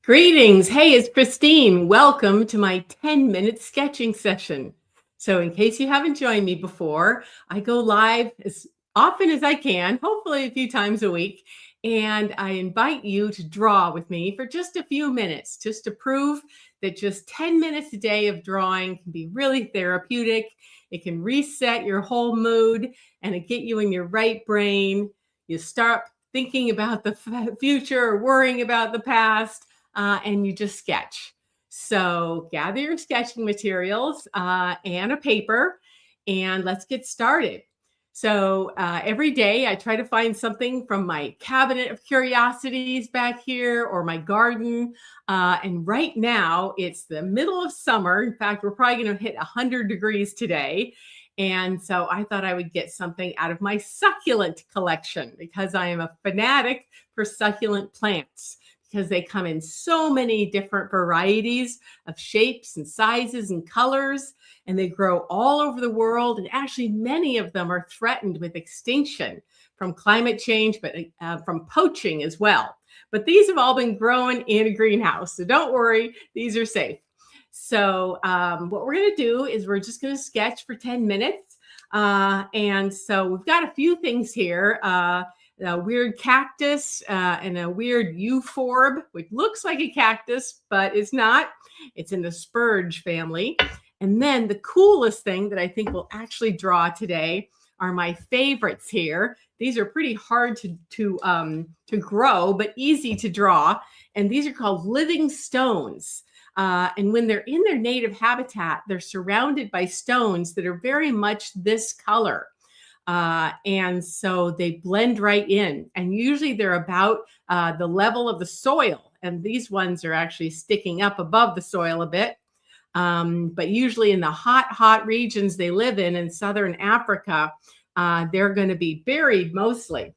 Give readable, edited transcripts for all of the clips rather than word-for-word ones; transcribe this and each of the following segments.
Greetings. Hey, it's Christine. Welcome to my 10-minute sketching session. So, in case you haven't joined me before, I go live as often as I can, hopefully a few times a week. And I invite you to draw with me for just a few minutes, just to prove that just 10 minutes a day of drawing can be really therapeutic. It can reset your whole mood and it get you in your right brain. You start thinking about the future or worrying about the past and you just sketch. So gather your sketching materials and a paper, and let's get started. So every day I try to find something from my cabinet of curiosities back here or my garden. And right now it's the middle of summer. In fact, we're probably going to hit 100 degrees today. And so I thought I would get something out of my succulent collection because I am a fanatic for succulent plants, because they come in so many different varieties of shapes and sizes and colors, and they grow all over the world. And actually, many of them are threatened with extinction from climate change, but from poaching as well. But these have all been grown in a greenhouse, so don't worry, these are safe. So what we're going to do is we're just going to sketch for 10 minutes. And so we've got a few things here. A weird cactus and a weird euphorbia, which looks like a cactus, but it's not. It's in the spurge family. And then the coolest thing that I think we'll actually draw today are my favorites here. These are pretty hard to grow, but easy to draw. And these are called living stones. And when they're in their native habitat, they're surrounded by stones that are very much this color. And so they blend right in, and usually they're about the level of the soil. And these ones are actually sticking up above the soil a bit. But usually in the hot regions they live in Southern Africa, they're going to be buried mostly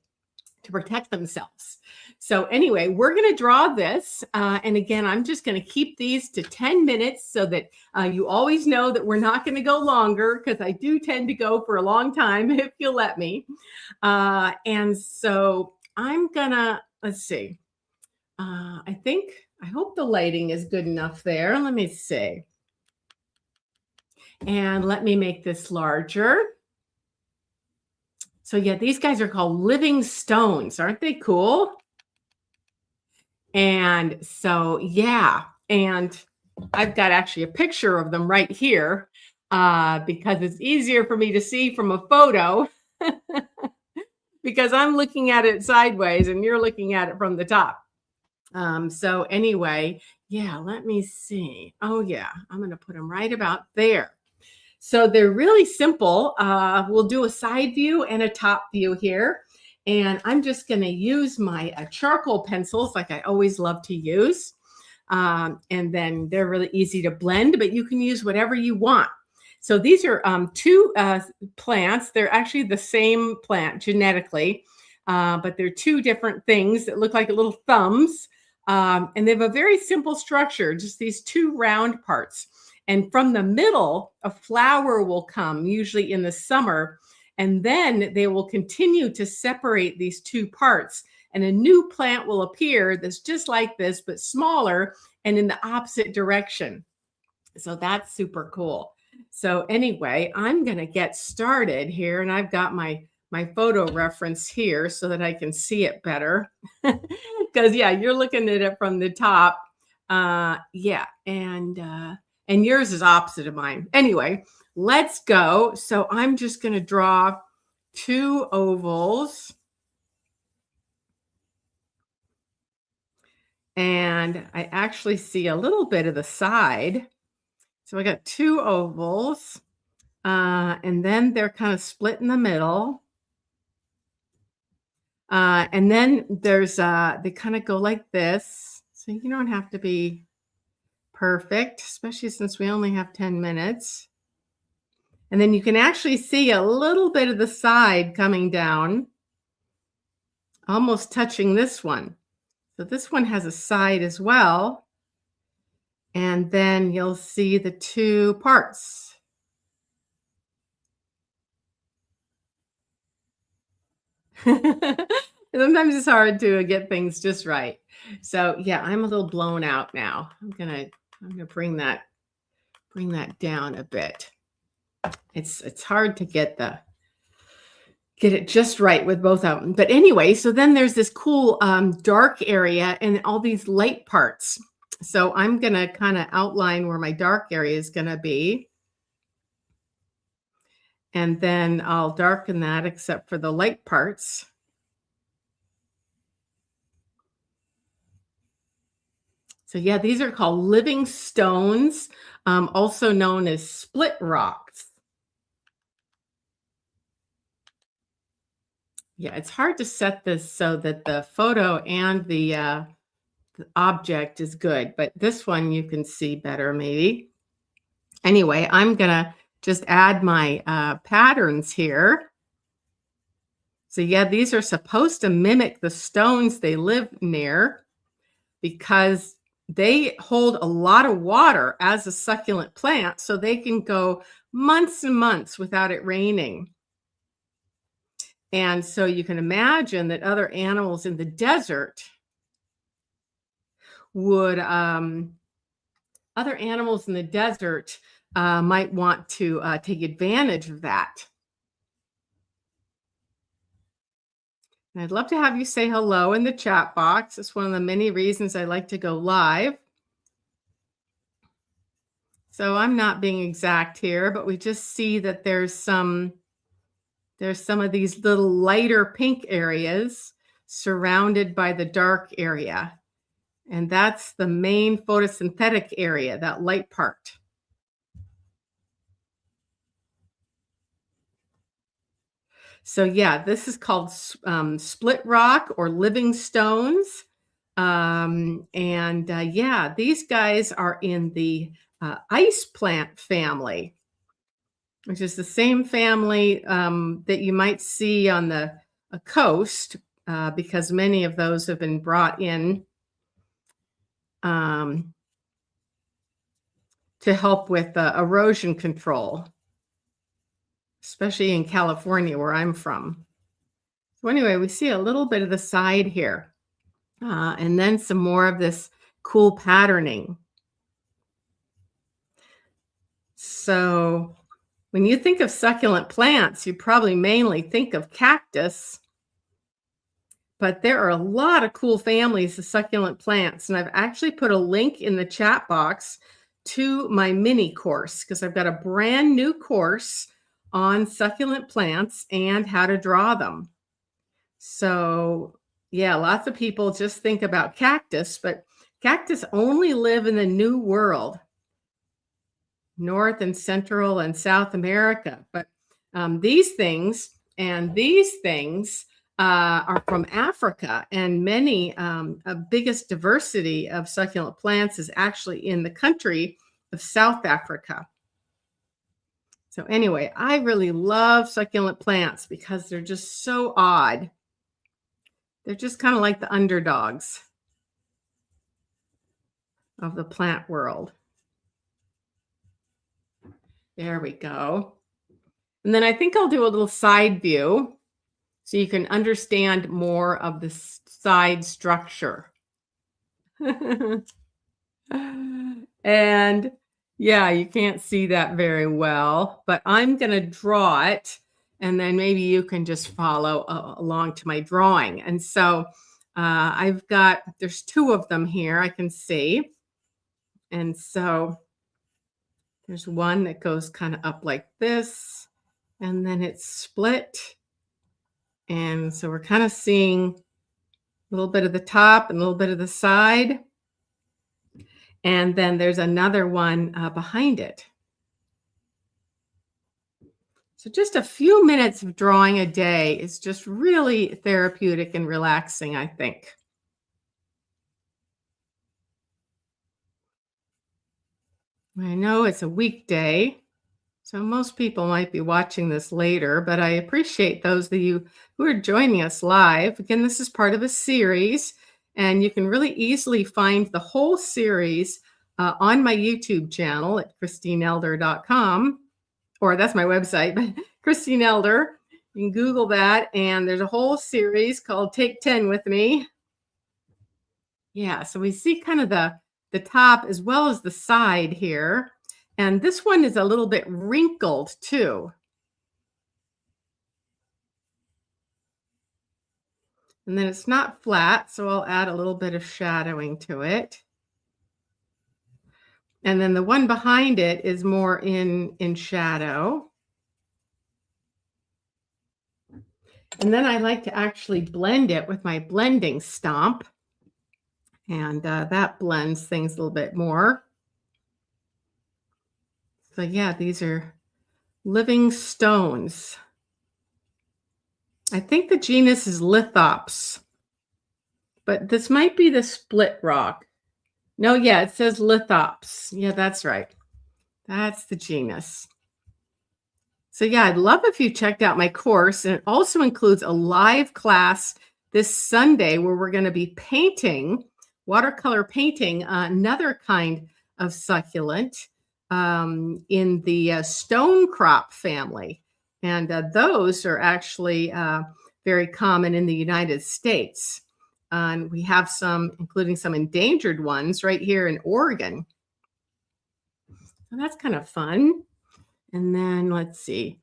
to protect themselves. So anyway, we're going to draw this. And again, I'm just going to keep these to 10 minutes so that you always know that we're not going to go longer, because I do tend to go for a long time if you'll let me. And so I'm going to, let's see. I hope the lighting is good enough there. Let me see. And let me make this larger. So yeah, these guys are called living stones. Aren't they cool? And so, yeah, and I've got actually a picture of them right here because it's easier for me to see from a photo because I'm looking at it sideways and you're looking at it from the top. So anyway, yeah, let me see. Oh yeah, I'm going to put them right about there. So they're really simple. We'll do a side view and a top view here. And I'm just going to use my charcoal pencils like I always love to use. And then they're really easy to blend, but you can use whatever you want. So these are two plants. They're actually the same plant genetically, but they're two different things that look like little thumbs. And they have a very simple structure, just these two round parts. And from the middle, a flower will come, usually in the summer. And then they will continue to separate these two parts, and a new plant will appear that's just like this, but smaller and in the opposite direction. So that's super cool. So anyway, I'm going to get started here, and I've got my photo reference here so that I can see it better. Because yeah, you're looking at it from the top. Yeah, and yours is opposite of mine. Anyway, let's go. So I'm just going to draw two ovals. And I actually see a little bit of the side. So I got two ovals. And then they're kind of split in the middle. And then there's, they kind of go like this. So you don't have to be perfect, especially since we only have 10 minutes. And then you can actually see a little bit of the side coming down, almost touching this one. So this one has a side as well. And then you'll see the two parts. Sometimes it's hard to get things just right. So yeah, I'm a little blown out now. I'm gonna bring that down a bit. It's hard to get it just right with both of them. But anyway, so then there's this cool dark area and all these light parts. So I'm gonna kind of outline where my dark area is gonna be. And then I'll darken that except for the light parts. So yeah, these are called living stones, also known as split rocks. Yeah, it's hard to set this so that the photo and the object is good, but this one you can see better maybe. Anyway, I'm gonna just add my patterns here. So yeah, these are supposed to mimic the stones they live near because they hold a lot of water as a succulent plant, so they can go months and months without it raining. And so you can imagine that other animals in the desert would, other animals in the desert might want to take advantage of that. And I'd love to have you say hello in the chat box. It's one of the many reasons I like to go live. So I'm not being exact here, but we just see that there's some of these little lighter pink areas surrounded by the dark area. And that's the main photosynthetic area, that light part. So yeah, this is called split rock or living stones. Yeah, these guys are in the ice plant family, which is the same family that you might see on the coast because many of those have been brought in to help with erosion control, especially in California where I'm from. So anyway, we see a little bit of the side here and then some more of this cool patterning. So when you think of succulent plants, you probably mainly think of cactus, but there are a lot of cool families of succulent plants. And I've actually put a link in the chat box to my mini course because I've got a brand new course on succulent plants and how to draw them. So yeah, lots of people just think about cactus, but cactus only live in the New World, North and Central and South America. But these things and these things are from Africa, and many biggest diversity of succulent plants is actually in the country of South Africa. So anyway, I really love succulent plants because they're just so odd. They're just kind of like the underdogs of the plant world. There we go. And then I think I'll do a little side view so you can understand more of the side structure. And yeah, you can't see that very well, but I'm going to draw it and then maybe you can just follow along to my drawing. And so there's two of them here I can see. And so there's one that goes kind of up like this, and then it's split. And so we're kind of seeing a little bit of the top and a little bit of the side. And then there's another one behind it. So just a few minutes of drawing a day is just really therapeutic and relaxing, I think. I know it's a weekday, so most people might be watching this later, but I appreciate those of you who are joining us live. Again, this is part of a series, and you can really easily find the whole series on my YouTube channel at christineelder.com, or that's my website, but Christine Elder. You can Google that, and there's a whole series called Take 10 with Me. Yeah, so we see kind of the top as well as the side here. And this one is a little bit wrinkled too. And then it's not flat, so I'll add a little bit of shadowing to it. And then the one behind it is more in shadow. And then I like to actually blend it with my blending stomp. And that blends things a little bit more. So yeah, these are living stones. I think the genus is Lithops, but this might be the split rock. No, yeah, it says Lithops. Yeah, that's right. That's the genus. So yeah, I'd love if you checked out my course, and it also includes a live class this Sunday where we're going to be painting, watercolor painting, another kind of succulent in the stone crop family. And those are actually very common in the United States. And we have some, including some endangered ones right here in Oregon. So that's kind of fun. And then let's see.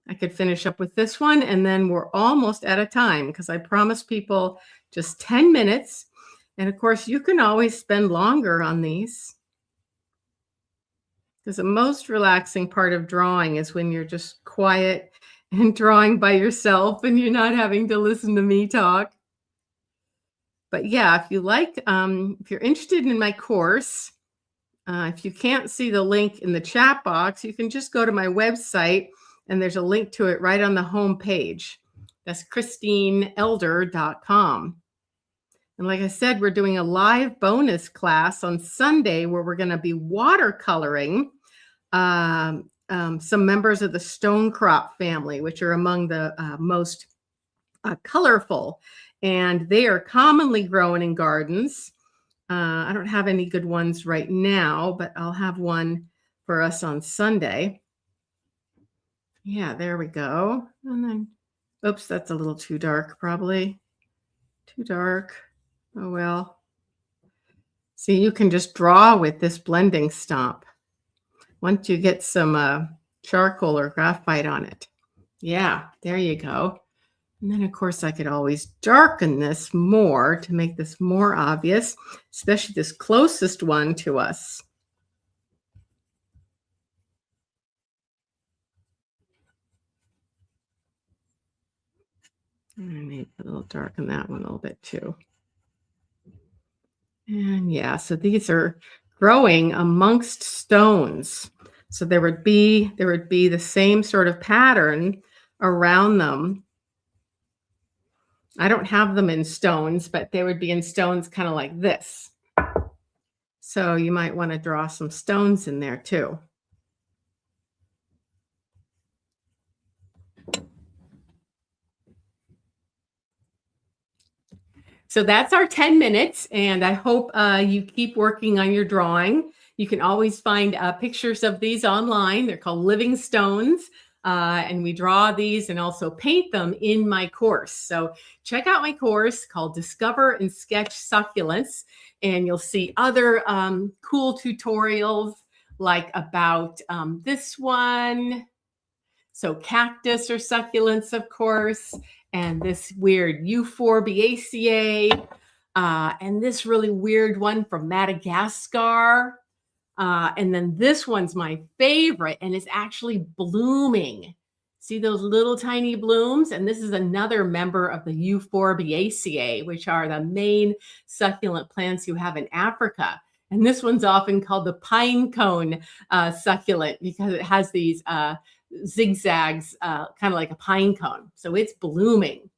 I could finish up with this one, and then we're almost out of time because I promised people just 10 minutes. And of course, you can always spend longer on these. Because the most relaxing part of drawing is when you're just quiet and drawing by yourself and you're not having to listen to me talk. But yeah, if you like, if you're interested in my course, if you can't see the link in the chat box, you can just go to my website and there's a link to it right on the home page. That's christineelder.com. And like I said, we're doing a live bonus class on Sunday where we're going to be watercoloring some members of the stone crop family, which are among the most colorful. And they are commonly grown in gardens. I don't have any good ones right now, but I'll have one for us on Sunday. Yeah, there we go. And then, oops, that's a little too dark, probably. Too dark. Oh, well. See, you can just draw with this blending stomp once you get some charcoal or graphite on it. Yeah, there you go. And then, of course, I could always darken this more to make this more obvious, especially this closest one to us. And maybe a little darken that one a little bit too. And yeah, so these are growing amongst stones. So there would be the same sort of pattern around them. I don't have them in stones, but they would be in stones kind of like this. So you might want to draw some stones in there too. So that's our 10 minutes, and I hope you keep working on your drawing. You can always find pictures of these online. They're called living stones. And we draw these and also paint them in my course. So check out my course called Discover and Sketch Succulents, and you'll see other cool tutorials like about this one. So cactus or succulents, of course, and this weird Euphorbiaceae, and this really weird one from Madagascar. And then this one's my favorite, and it's actually blooming. See those little tiny blooms? And this is another member of the Euphorbiaceae, which are the main succulent plants you have in Africa. And this one's often called the pine cone succulent because it has these zigzags, kind of like a pine cone. So it's blooming.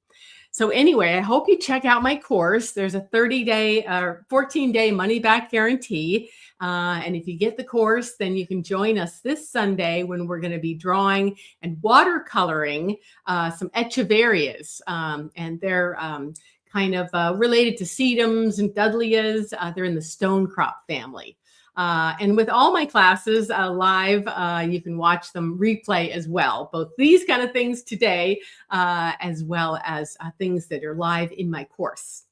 So anyway, I hope you check out my course. There's a 30-day or 14-day money-back guarantee. And if you get the course, then you can join us this Sunday when we're going to be drawing and watercoloring some echeverias. And they're kind of related to sedums and dudleyas. They're in the stone crop family. And with all my classes live, you can watch them replay as well. Both these kind of things today, as well as things that are live in my course.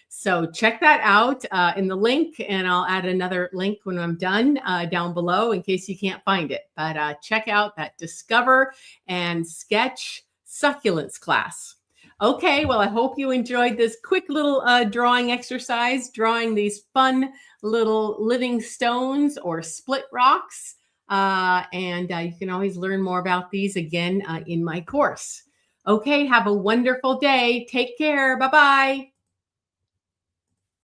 So check that out in the link, and I'll add another link when I'm done down below in case you can't find it. But check out that Discover and Sketch Succulents class. Okay, well, I hope you enjoyed this quick little drawing exercise, drawing these fun little living stones or split rocks. And you can always learn more about these again in my course. Okay, have a wonderful day. Take care. Bye-bye.